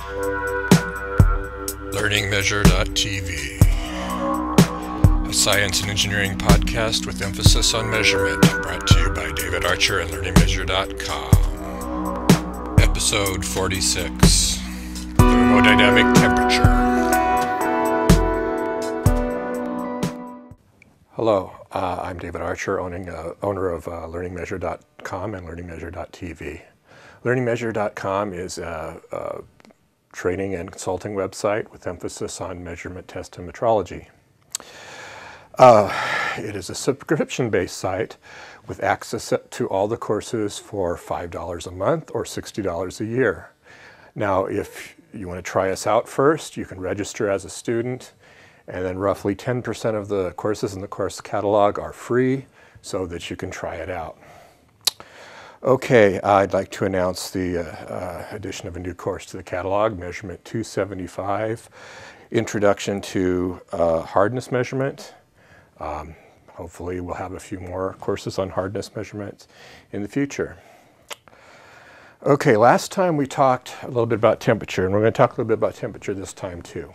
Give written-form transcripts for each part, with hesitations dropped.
LearningMeasure.tv, a science and engineering podcast with emphasis on measurement, brought to you by David Archer and LearningMeasure.com. Episode 46, Thermodynamic Temperature. Hello, I'm David Archer, owner of LearningMeasure.com and LearningMeasure.tv. LearningMeasure.com is a training and consulting website with emphasis on measurement, test, and metrology. It is a subscription-based site with access to all the courses for $5 a month or $60 a year. Now, if you want to try us out first, you can register as a student, and then roughly 10% of the courses in the course catalog are free so that you can try it out. Okay, I'd like to announce the addition of a new course to the catalog, Measurement 275, Introduction to Hardness Measurement. Hopefully we'll have a few more courses on hardness measurement in the future. Okay, last time we talked a little bit about temperature, and we're going to talk a little bit about temperature this time too.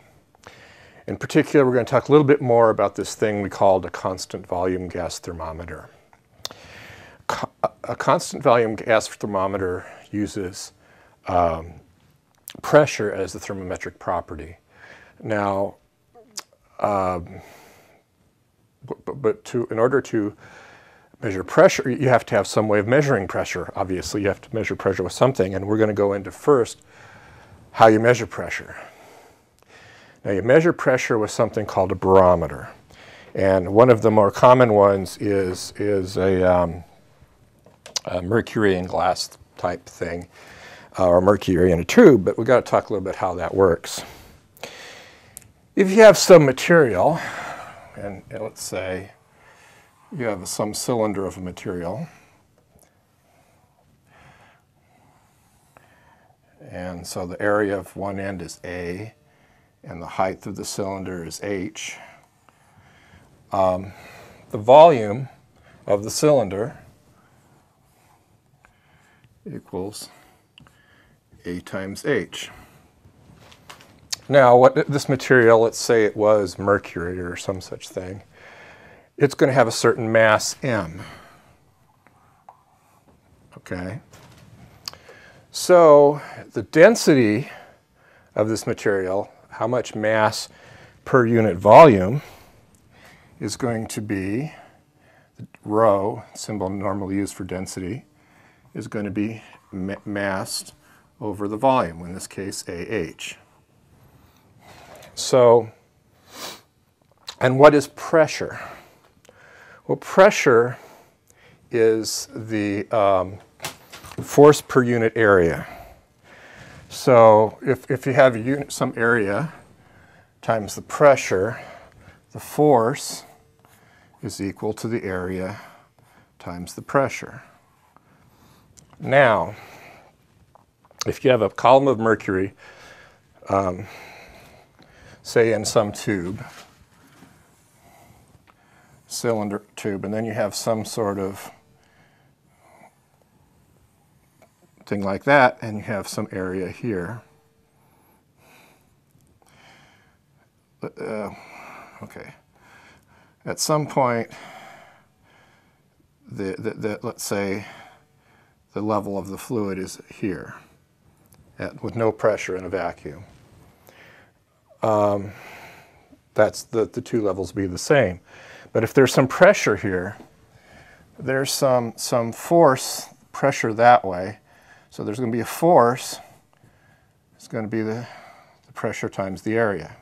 In particular, we're going to talk a little bit more about this thing we called a constant volume gas thermometer. A constant volume gas thermometer uses pressure as the thermometric property. Now, in order to measure pressure, you have to have some way of measuring pressure. Obviously, you have to measure pressure with something, and we're going to go into first how you measure pressure. Now, you measure pressure with something called a barometer, and one of the more common ones is a mercury in glass type thing, or mercury in a tube, but we've got to talk a little bit how that works. If you have some material, and let's say you have some cylinder of a material, and so the area of one end is A, and the height of the cylinder is H. The volume of the cylinder equals A times H. Now, this material, let's say it was mercury or some such thing, it's going to have a certain mass M. Okay? So, the density of this material, how much mass per unit volume, is going to be, the rho, symbol normally used for density, is going to be massed over the volume, in this case AH. So, and what is pressure? Well, pressure is the force per unit area. So if you have some area times the pressure, the force is equal to the area times the pressure. Now, if you have a column of mercury, say in some tube, cylinder tube, and then you have some sort of thing like that, and you have some area here. Okay. At some point, let's say the level of the fluid is here, with no pressure in a vacuum. That's the two levels be the same. But if there's some pressure here, there's some force, pressure that way. So there's going to be a force. It's going to be the pressure times the area.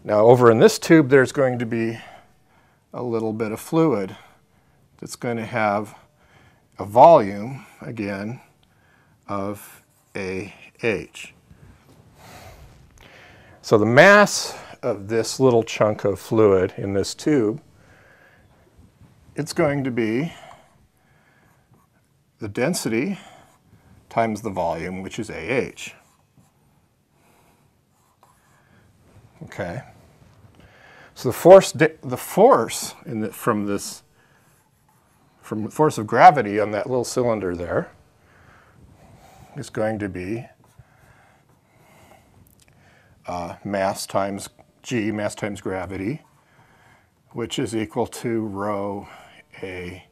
Now over in this tube, there's going to be a little bit of fluid that's going to have a volume, again, of AH. So the mass of this little chunk of fluid in this tube, it's going to be the density times the volume, which is AH. Okay. So the force from the force of gravity on that little cylinder there is going to be mass times g, mass times gravity, which is equal to rho a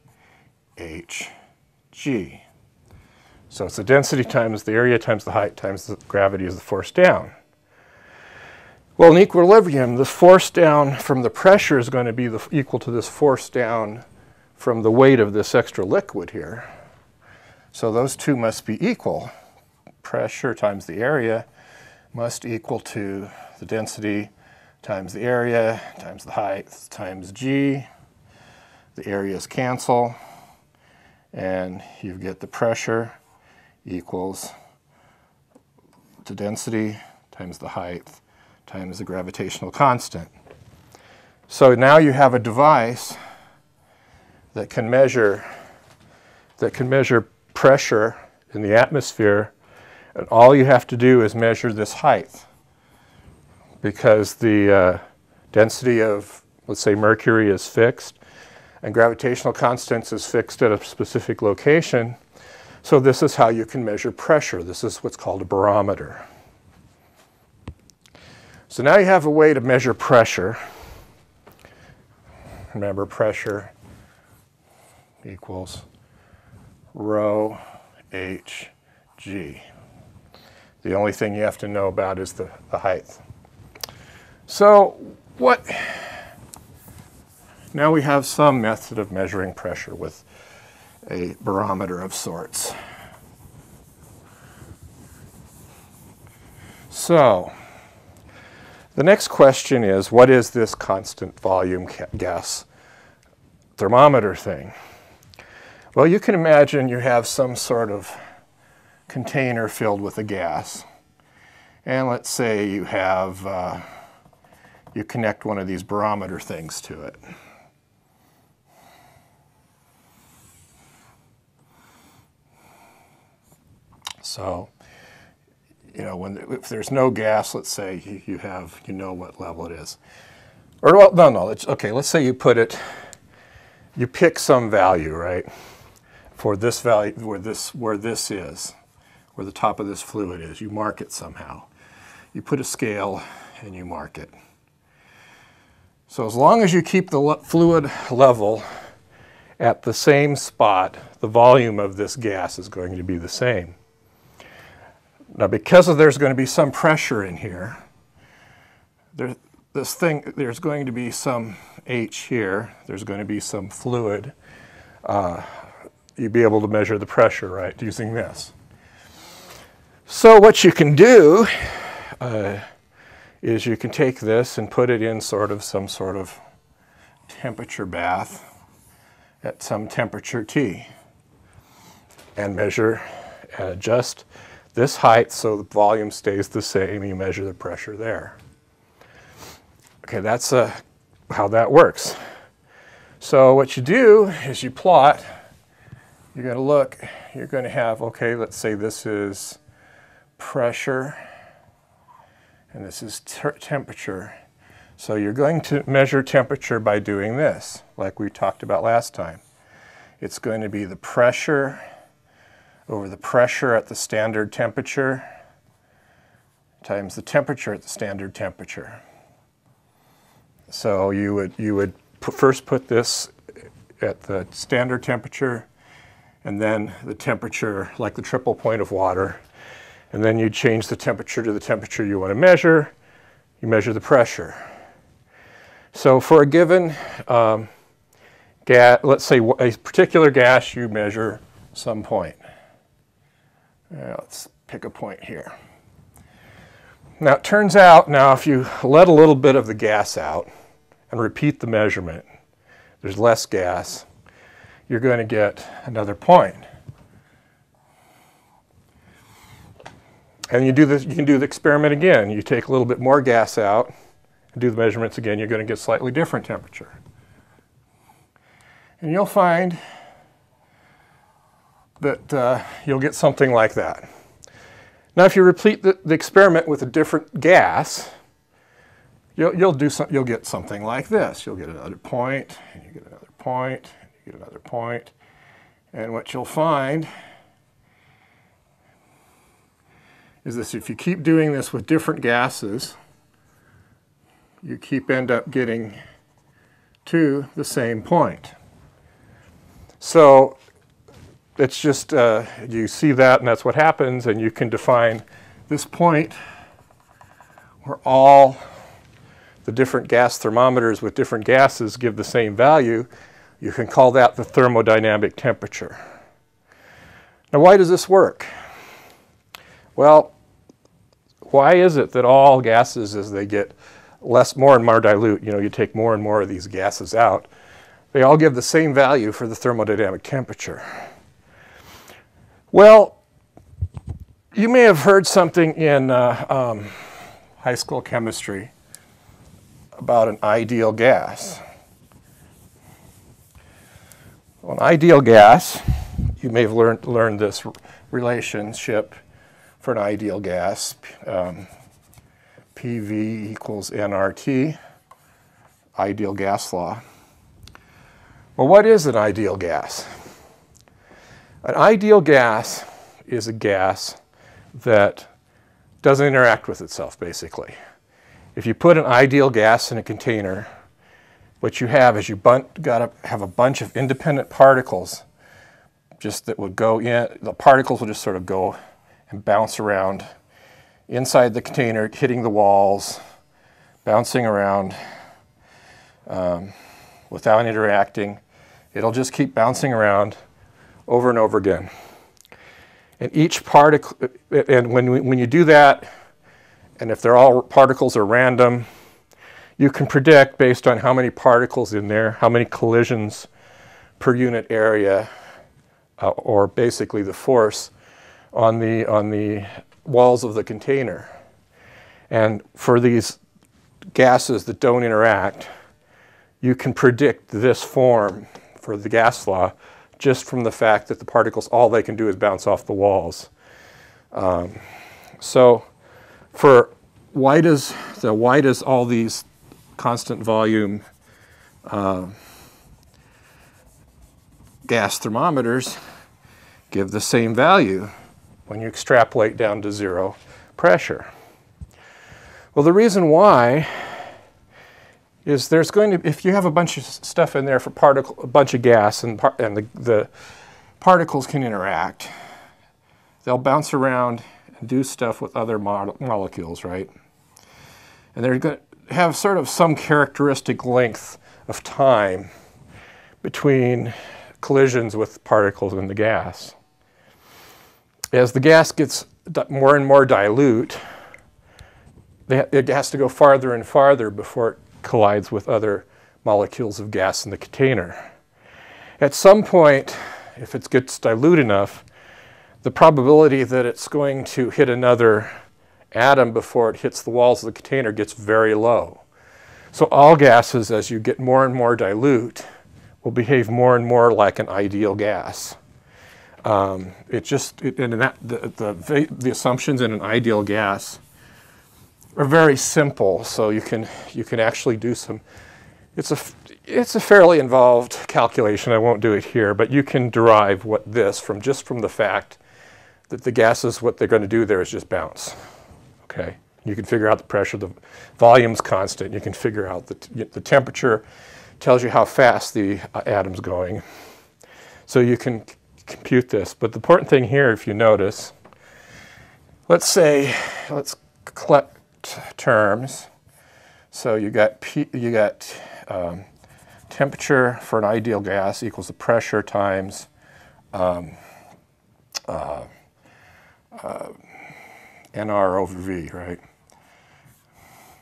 h g. So it's the density times the area times the height times the gravity is the force down. Well, in equilibrium, the force down from the pressure is going to be equal to this force down from the weight of this extra liquid here. So those two must be equal. Pressure times the area must equal to the density times the area times the height times g. The areas cancel, and you get the pressure equals the density times the height times the gravitational constant. So now you have a device that can measure pressure in the atmosphere, and all you have to do is measure this height, because the density of, let's say, mercury is fixed and gravitational constants is fixed at a specific location. So this is how you can measure pressure. This is what's called a barometer. So now you have a way to measure pressure. Remember, pressure equals rho h g. The only thing you have to know about is the height. So now we have some method of measuring pressure with a barometer of sorts. So the next question is, what is this constant volume gas thermometer thing? Well, you can imagine you have some sort of container filled with a gas. And let's say you have, you connect one of these barometer things to it. So, you know, if there's no gas, let's say you know what level it is. Or, well, no, okay, let's say you put it, you pick some value, right, for this value, where this is, where the top of this fluid is. You mark it somehow. You put a scale and you mark it. So as long as you keep the fluid level at the same spot, the volume of this gas is going to be the same. Now, because there's going to be some pressure in here, there's going to be some H here, there's going to be some fluid. You'd be able to measure the pressure, right, using this. So what you can do is you can take this and put it in some sort of temperature bath at some temperature T and measure and adjust this height so the volume stays the same. You measure the pressure there. Okay, that's how that works. So what you do is you plot. You're going to look. You're going to have, okay, let's say this is pressure and this is temperature. So you're going to measure temperature by doing this, like we talked about last time. It's going to be the pressure over the pressure at the standard temperature times the temperature at the standard temperature. So you would first put this at the standard temperature, and then the temperature, like the triple point of water, and then you change the temperature to the temperature you want to measure. You measure the pressure. So for a given gas, let's say a particular gas, you measure some point. Let's pick a point here. Now it turns out, if you let a little bit of the gas out and repeat the measurement, there's less gas, you're going to get another point. And you can do the experiment again. You take a little bit more gas out and do the measurements again, you're going to get a slightly different temperature. And you'll find that you'll get something like that. Now, if you repeat the experiment with a different gas, you'll get something like this. You'll get another point, and you get another point, and you get another point. And what you'll find is this: if you keep doing this with different gases, you end up getting to the same point. So it's just, you see that, and that's what happens, and you can define this point where all the different gas thermometers with different gases give the same value. You can call that the thermodynamic temperature. Now, why does this work? Well, why is it that all gases, as they get more and more dilute, you take more and more of these gases out, they all give the same value for the thermodynamic temperature? Well, you may have heard something in high school chemistry about an ideal gas. Well, an ideal gas, you may have learned this relationship for an ideal gas, PV equals nRT, ideal gas law. Well, what is an ideal gas? An ideal gas is a gas that doesn't interact with itself, basically. If you put an ideal gas in a container, what you have is got to have a bunch of independent particles just that would go in. The particles will just sort of go and bounce around inside the container, hitting the walls, bouncing around without interacting. It'll just keep bouncing around over and over again. And each particle, and when you do that, and if all particles are random, you can predict based on how many particles in there, how many collisions per unit area, or basically the force on the walls of the container. And for these gases that don't interact, you can predict this form for the gas law just from the fact that the particles, all they can do is bounce off the walls. So why does all these constant volume gas thermometers give the same value when you extrapolate down to zero pressure? Well, the reason why is if you have a bunch of stuff in there for a bunch of gas, and the particles can interact, they'll bounce around and do stuff with other molecules, right? And they're going to have sort of some characteristic length of time between collisions with particles in the gas. As the gas gets more and more dilute, it has to go farther and farther before it collides with other molecules of gas in the container. At some point, if it gets dilute enough, the probability that it's going to hit another atom before it hits the walls of the container gets very low. So all gases, as you get more and more dilute, will behave more and more like an ideal gas. The assumptions in an ideal gas are very simple, so you can actually do some. It's a fairly involved calculation. I won't do it here, but you can derive just from the fact that the gases, what they're going to do there is just bounce. Okay, you can figure out the pressure, the volume's constant. You can figure out the temperature, tells you how fast the atom's going. So you can compute this. But the important thing here, if you notice, let's collect terms. So you got temperature for an ideal gas equals the pressure times nR over V, right?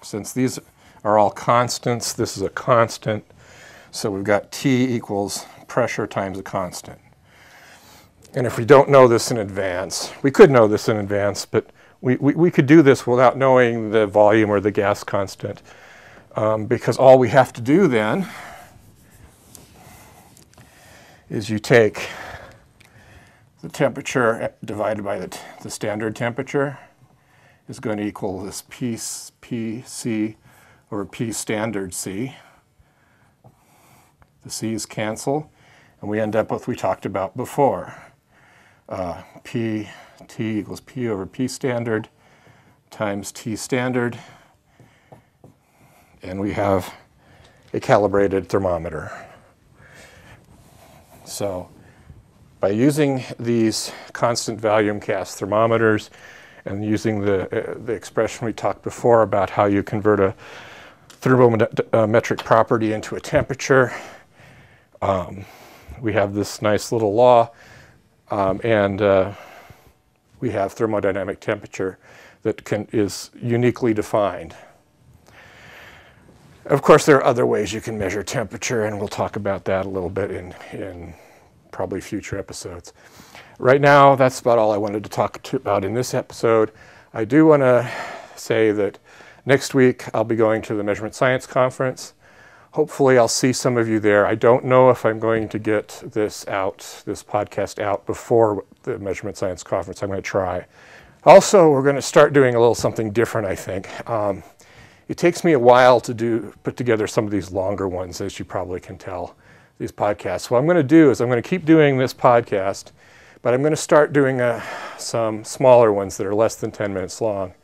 Since these are all constants, this is a constant. So we've got T equals pressure times a constant. And if we don't know this in advance, we could know this in advance, but we could do this without knowing the volume or the gas constant, because all we have to do then is you take the temperature divided by the standard temperature is going to equal this PC over P standard C. The C's cancel, and we end up with what we talked about before. P T equals P over P standard times T standard. And we have a calibrated thermometer. So by using these constant volume cast thermometers and using the expression we talked before about how you convert a thermometric property into a temperature, we have this nice little law, and we have thermodynamic temperature that is uniquely defined. Of course, there are other ways you can measure temperature, and we'll talk about that a little bit in probably future episodes. Right now, that's about all I wanted to talk about in this episode. I do want to say that next week I'll be going to the Measurement Science Conference. Hopefully I'll see some of you there. I don't know if I'm going to get this podcast out before the Measurement Science Conference. I'm going to try. Also, we're going to start doing a little something different, I think. It takes me a while to put together some of these longer ones, as you probably can tell, these podcasts. What I'm going to do is I'm going to keep doing this podcast, but I'm going to start doing some smaller ones that are less than 10 minutes long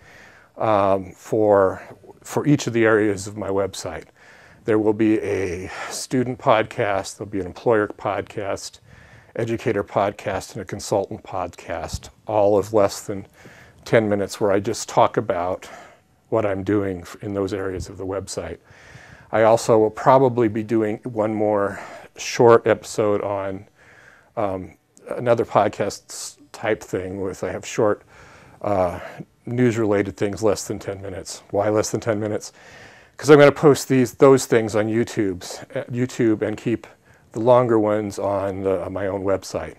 for each of the areas of my website. There will be a student podcast, there'll be an employer podcast, educator podcast, and a consultant podcast, all of less than 10 minutes, where I just talk about what I'm doing in those areas of the website. I also will probably be doing one more short episode on another podcast type thing I have short news-related things less than 10 minutes. Why less than 10 minutes? Because I'm going to post those things on YouTube and keep the longer ones on my own website.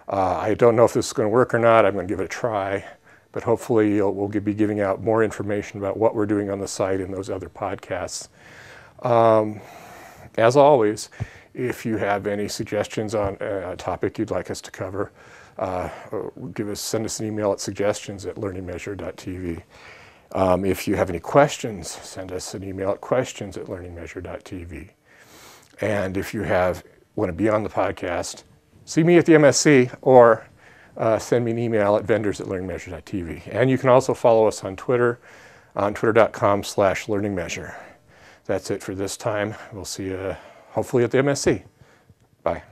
I don't know if this is going to work or not. I'm going to give it a try. But hopefully we'll be giving out more information about what we're doing on the site in those other podcasts. As always, if you have any suggestions on a topic you'd like us to cover, send us an email at suggestions@learningmeasure.tv. If you have any questions, send us an email at questions@learningmeasure.tv. And if you want to be on the podcast, see me at the MSC or send me an email at vendors@learningmeasure.tv. And you can also follow us on Twitter, on twitter.com/learningmeasure. That's it for this time. We'll see you hopefully at the MSC. Bye.